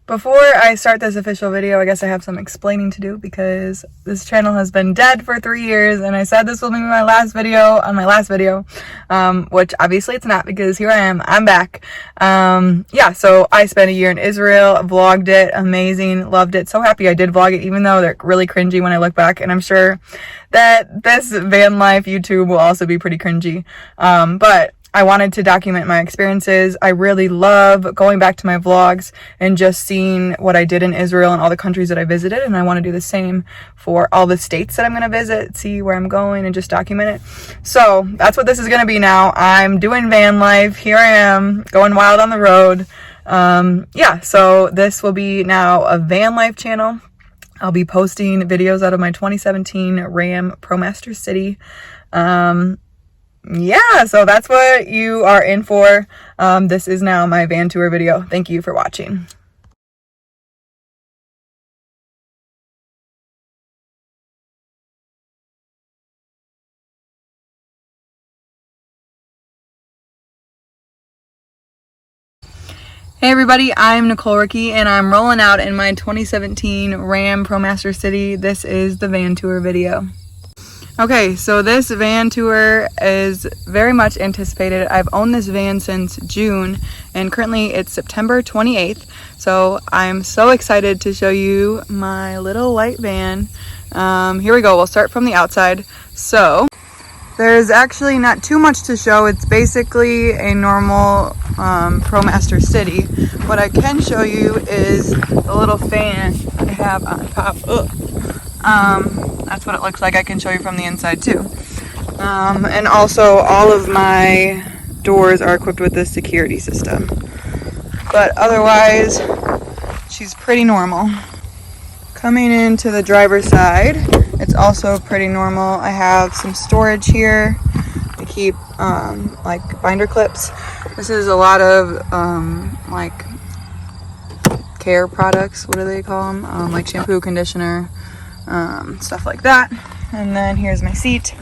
Before I start this official video, I guess I have some explaining to do because this channel has been dead for 3 years, and I said this will be my last video on my last video, which obviously it's not because here I am, I'm back. Yeah, so I spent a year in Israel, vlogged it, amazing, loved it, so happy I did vlog it, even though they're really cringy when I look back, and I'm sure that this van life YouTube will also be pretty cringy, but I wanted to document my experiences. I really love going back to my vlogs and just seeing what I did in Israel and all the countries that I visited, and I want to do the same for all the states that I'm going to visit, see where I'm going, and just document it. So that's what this is going to be now. I'm doing van life. Here I am, going wild on the road. Yeah, so this will be now a van life channel. I'll be posting videos out of my 2017 Ram ProMaster City. Yeah, so that's what you are in for. This is now my van tour video. Thank you for watching. Hey everybody, I'm Nicole Ricci and I'm rolling out in my 2017 Ram ProMaster City. This is the van tour video. Okay, so this van tour is very much anticipated. I've owned this van since June and currently it's September 28th. So I'm so excited to show you my little white van. Here we go, we'll start from the outside. So there's actually not too much to show. It's basically a normal ProMaster City. What I can show you is the little fan I have on top. That's what it looks like. I can show you from the inside too. And also all of my doors are equipped with this security system. But otherwise, she's pretty normal. Coming into the driver's side, it's also pretty normal. I have some storage here to keep like binder clips. This is a lot of like care products. What do they call them? Like shampoo, conditioner, stuff like that. And then here's my seat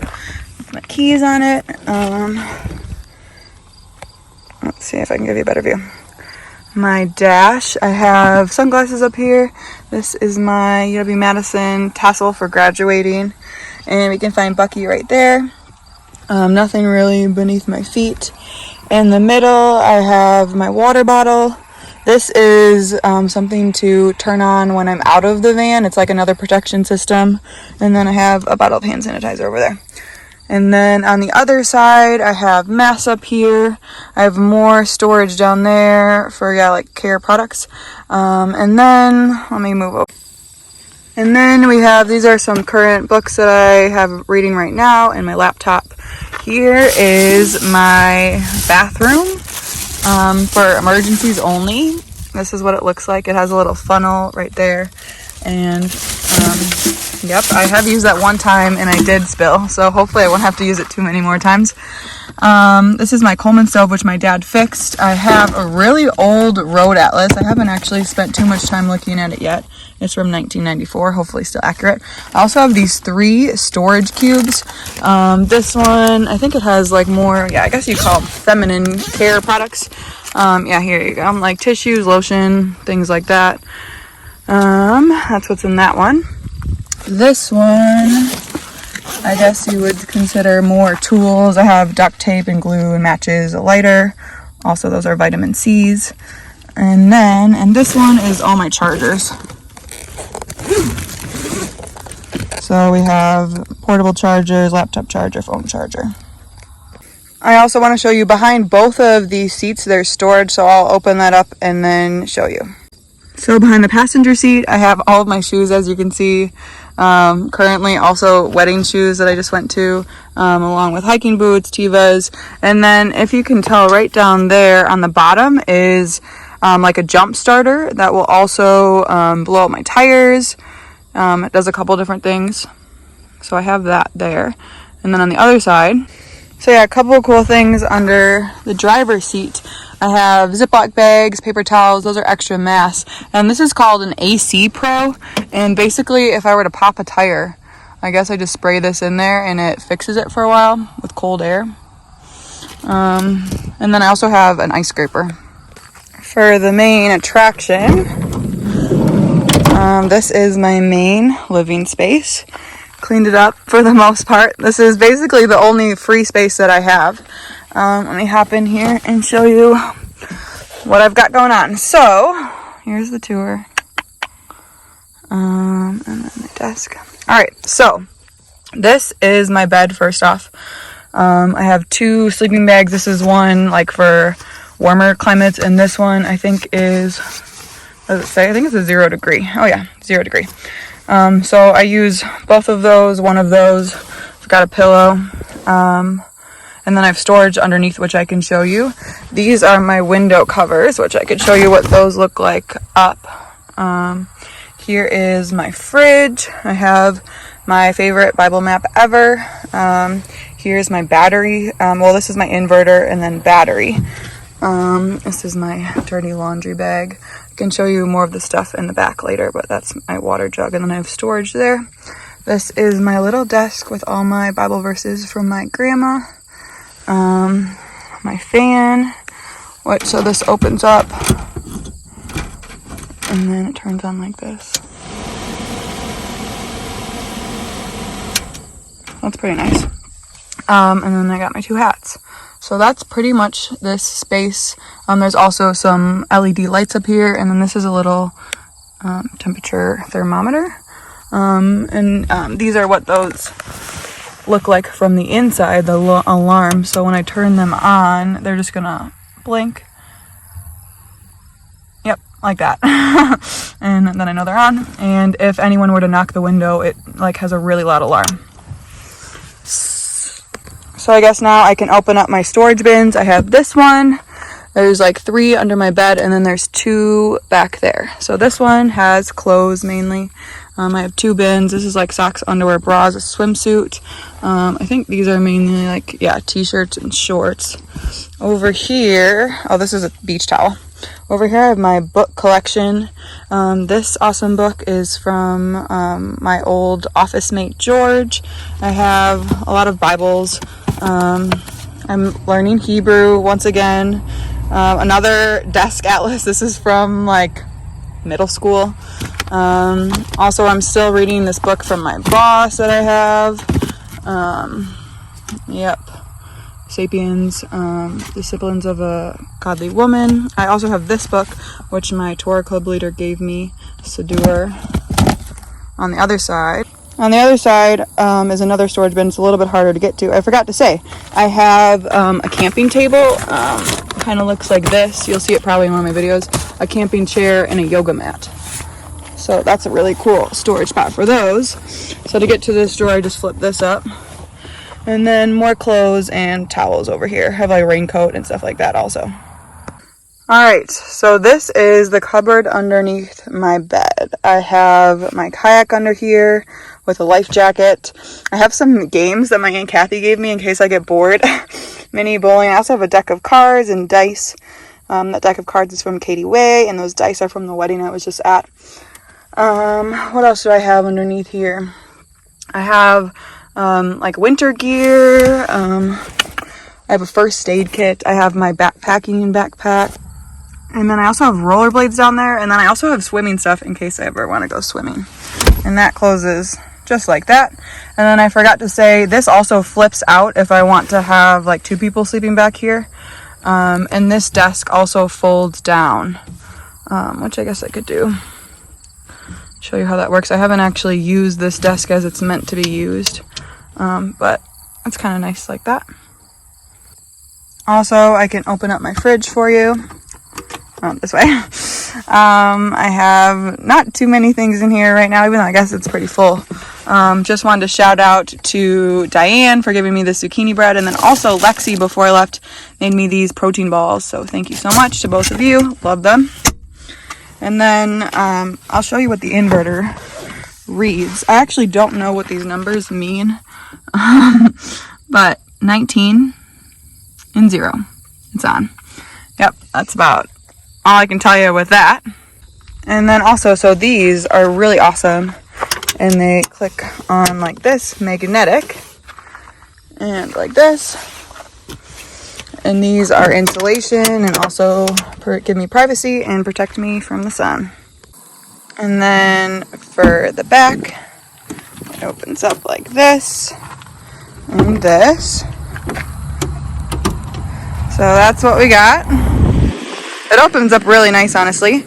with my keys on it. Let's see if I can give you a better view. My dash, I have sunglasses up here. This is my UW-Madison tassel for graduating, and we can find Bucky right there. Nothing really beneath my feet. In the middle I have my water bottle. This is something to turn on when I'm out of the van. It's like another protection system. And then I have a bottle of hand sanitizer over there. And then on the other side, I have masks up here. I have more storage down there for, yeah, like care products. And then, let me move over. And then we have, these are some current books that I have reading right now and my laptop. Here is my bathroom. For emergencies only. This is what it looks like. It has a little funnel right there, and yep, I have used that one time and I did spill, so hopefully I won't have to use it too many more times. This is my Coleman stove, which my dad fixed. I have a really old road atlas. I haven't actually spent too much time looking at it yet. It's from 1994, hopefully still accurate. I also have these 3 storage cubes. This one, I think it has like more, yeah, I guess you call them feminine care products. Yeah, here you go, like tissues, lotion, things like that. That's what's in that one. This one, I guess you would consider more tools. I have duct tape and glue and matches, a lighter. Also, those are vitamin C's. And then, and this one is all my chargers. So we have portable chargers, laptop charger, phone charger. I also want to show you behind both of these seats, there's storage, so I'll open that up and then show you. So behind the passenger seat, I have all of my shoes, as you can see. Currently also wedding shoes that I just went to, along with hiking boots, Tevas. And then if you can tell right down there on the bottom is like a jump starter that will also blow up my tires. It does a couple different things. So I have that there. And then on the other side, so yeah, a couple of cool things under the driver's seat. I have Ziploc bags, paper towels, those are extra mass. And this is called an AC Pro. And basically, if I were to pop a tire, I guess I just spray this in there and it fixes it for a while with cold air. And then I also have an ice scraper. For the main attraction, This is my main living space. Cleaned it up for the most part. This is basically the only free space that I have. Let me hop in here and show you what I've got going on. So, here's the tour. And then the desk. Alright, so this is my bed first off. I have 2 sleeping bags. This is one like for warmer climates, and this one I think is, what does it say? I think it's a 0 degree. Oh yeah, 0 degree. So I use both of those, one of those. I've got a pillow. And then I have storage underneath, which I can show you. These are my window covers, which I could show you what those look like up. Here is my fridge. I have my favorite Bible map ever. Here's my battery. Well, this is my inverter and then battery. This is my dirty laundry bag. I can show you more of the stuff in the back later, but that's my water jug. And then I have storage there. This is my little desk with all my Bible verses from my grandma. My fan, so this opens up and then it turns on like this. That's pretty nice. And then I got my 2 hats. So that's pretty much this space. There's also some LED lights up here, and then this is a little temperature thermometer. These are what those look like from the inside, the alarm. So when I turn them on, they're just gonna blink. Yep, like that. And then I know they're on. And if anyone were to knock the window, it like has a really loud alarm. So I guess now I can open up my storage bins. I have this one. There's like 3 under my bed, and then there's 2 back there. So this one has clothes mainly. I have 2 bins. This is like socks, underwear, bras, a swimsuit. I think these are mainly like, yeah, t-shirts and shorts. Over here, oh, this is a beach towel. Over here I have my book collection. This awesome book is from my old office mate, George. I have a lot of Bibles. I'm learning Hebrew once again. Another desk atlas. This is from like middle school. Also, I'm still reading this book from my boss that I have. Yep. Sapiens, Disciplines of a Godly Woman. I also have this book, which my Torah club leader gave me, Siddur. On the other side. On the other side is another storage bin. It's a little bit harder to get to. I forgot to say, I have a camping table. Kind of looks like this. You'll see it probably in one of my videos. A camping chair and a yoga mat. So that's a really cool storage spot for those. So to get to this drawer, I just flip this up. And then more clothes and towels over here. I have like a raincoat and stuff like that also. Alright, so this is the cupboard underneath my bed. I have my kayak under here with a life jacket. I have some games that my Aunt Kathy gave me in case I get bored. Mini bowling. I also have a deck of cards and dice. That deck of cards is from Katie Way, and those dice are from the wedding I was just at. What else do I have underneath here? I have like winter gear. I have a first aid kit. I have my backpacking backpack. And then I also have rollerblades down there. And then I also have swimming stuff in case I ever want to go swimming. And that closes just like that. And then I forgot to say, this also flips out if I want to have like 2 people sleeping back here. And this desk also folds down, which I guess I could do. Show you how that works. I haven't actually used this desk as it's meant to be used. But it's kind of nice like that. Also, I can open up my fridge for you. This way. I have not too many things in here right now, even though I guess it's pretty full. Just wanted to shout out to Diane for giving me the zucchini bread, and then also Lexi, before I left, made me these protein balls. So thank you so much to both of you. Love them. And then I'll show you what the inverter reads. I actually don't know what these numbers mean, but 19 and 0. It's on. Yep, that's about all I can tell you with that. And then also, so these are really awesome, and they click on like this, magnetic, and like this. And these are insulation and also give me privacy and protect me from the sun. And then for the back, it opens up like this and this. So that's what we got. It opens up really nice, honestly.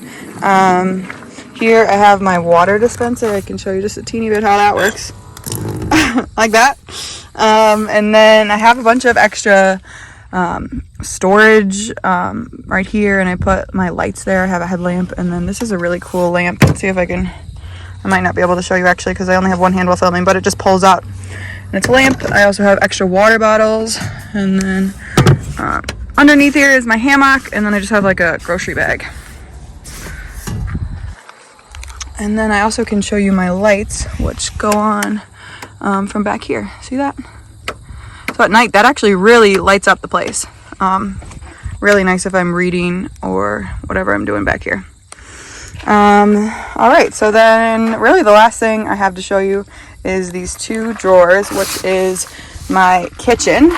Here I have my water dispenser. I can show you just a teeny bit how that works. Like that. And then I have a bunch of extra storage right here, and I put my lights there. I have a headlamp, and then this is a really cool lamp. Let's see if I might not be able to show you actually because I only have one hand while filming, but it just pulls out and it's a lamp. I also have extra water bottles, and then underneath here is my hammock, and then I just have like a grocery bag. And then I also can show you my lights, which go on from back here. See that? So at night, that actually really lights up the place. Really nice if I'm reading or whatever I'm doing back here. All right, so then really the last thing I have to show you is these two drawers, which is my kitchen.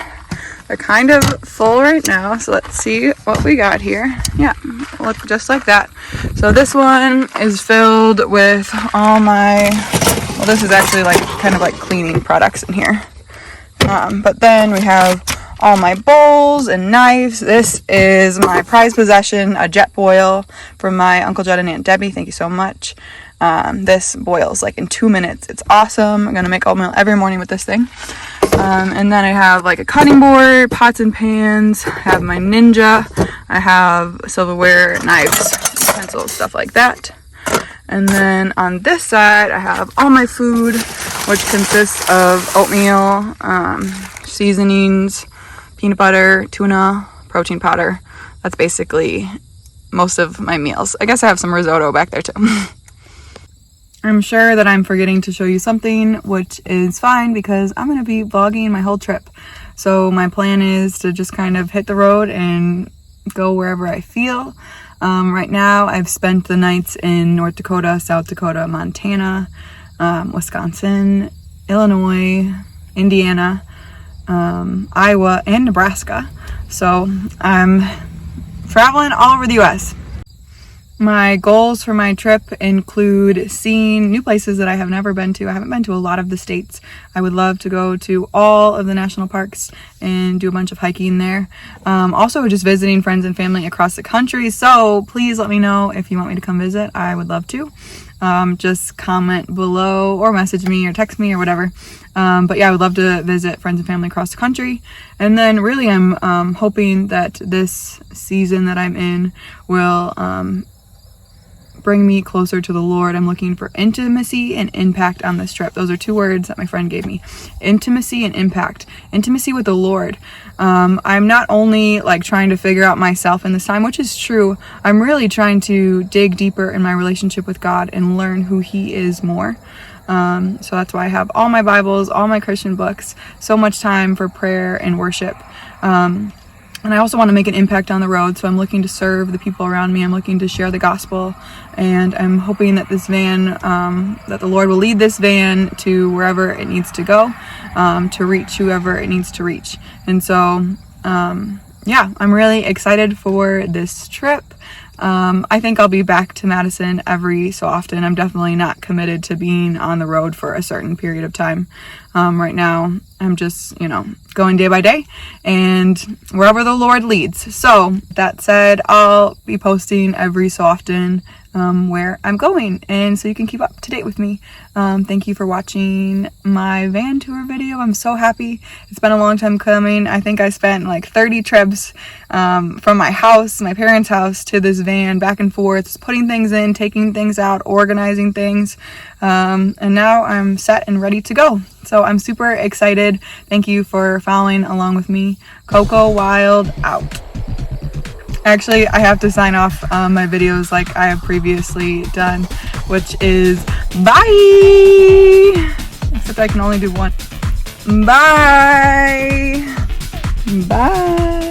They're kind of full right now, so let's see what we got here. Yeah, look just like that. So this one is filled with all my, well, this is actually like kind of like cleaning products in here. But then we have all my bowls and knives. This is my prized possession, a jet boil from my Uncle Judd and Aunt Debbie. Thank you so much. This boils like in 2 minutes. It's awesome. I'm gonna make oatmeal every morning with this thing. And then I have like a cutting board, pots and pans. I have my Ninja. I have silverware, knives, pencils, stuff like that. And then on this side, I have all my food, which consists of oatmeal, seasonings, peanut butter, tuna, protein powder. That's basically most of my meals. I guess I have some risotto back there too. I'm sure that I'm forgetting to show you something, which is fine because I'm going to be vlogging my whole trip. So my plan is to just kind of hit the road and go wherever I feel. Right now, I've spent the nights in North Dakota, South Dakota, Montana, Wisconsin, Illinois, Indiana, Iowa, and Nebraska. So I'm traveling all over the U.S. My goals for my trip include seeing new places that I have never been to. I haven't been to a lot of the states. I would love to go to all of the national parks and do a bunch of hiking there. Also just visiting friends and family across the country. So please let me know if you want me to come visit. I would love to. Just comment below or message me or text me or whatever. But yeah, I would love to visit friends and family across the country. And then really I'm hoping that this season that I'm in will bring me closer to the Lord. I'm looking for intimacy and impact on this trip. Those are two words that my friend gave me. Intimacy and impact. Intimacy with the Lord. I'm not only like trying to figure out myself in this time, which is true. I'm really trying to dig deeper in my relationship with God and learn who He is more. So that's why I have all my Bibles, all my Christian books, so much time for prayer and worship. And I also want to make an impact on the road, so I'm looking to serve the people around me. I'm looking to share the gospel, and I'm hoping that this van, that the Lord will lead this van to wherever it needs to go, to reach whoever it needs to reach. And so, yeah, I'm really excited for this trip. I think I'll be back to Madison every so often. I'm definitely not committed to being on the road for a certain period of time. Right now, I'm just, going day by day and wherever the Lord leads. So that said, I'll be posting every so often where I'm going, and so you can keep up to date with me. Thank you for watching my van tour video. I'm so happy. It's been a long time coming. I think I spent like 30 trips from my house, my parents' house, to this van, back and forth, putting things in, taking things out, organizing things, and now I'm set and ready to go. So I'm super excited. Thank you for following along with me. Coco Wild out. Actually, I have to sign off my videos like I have previously done, which is bye! Except I can only do one. Bye! Bye!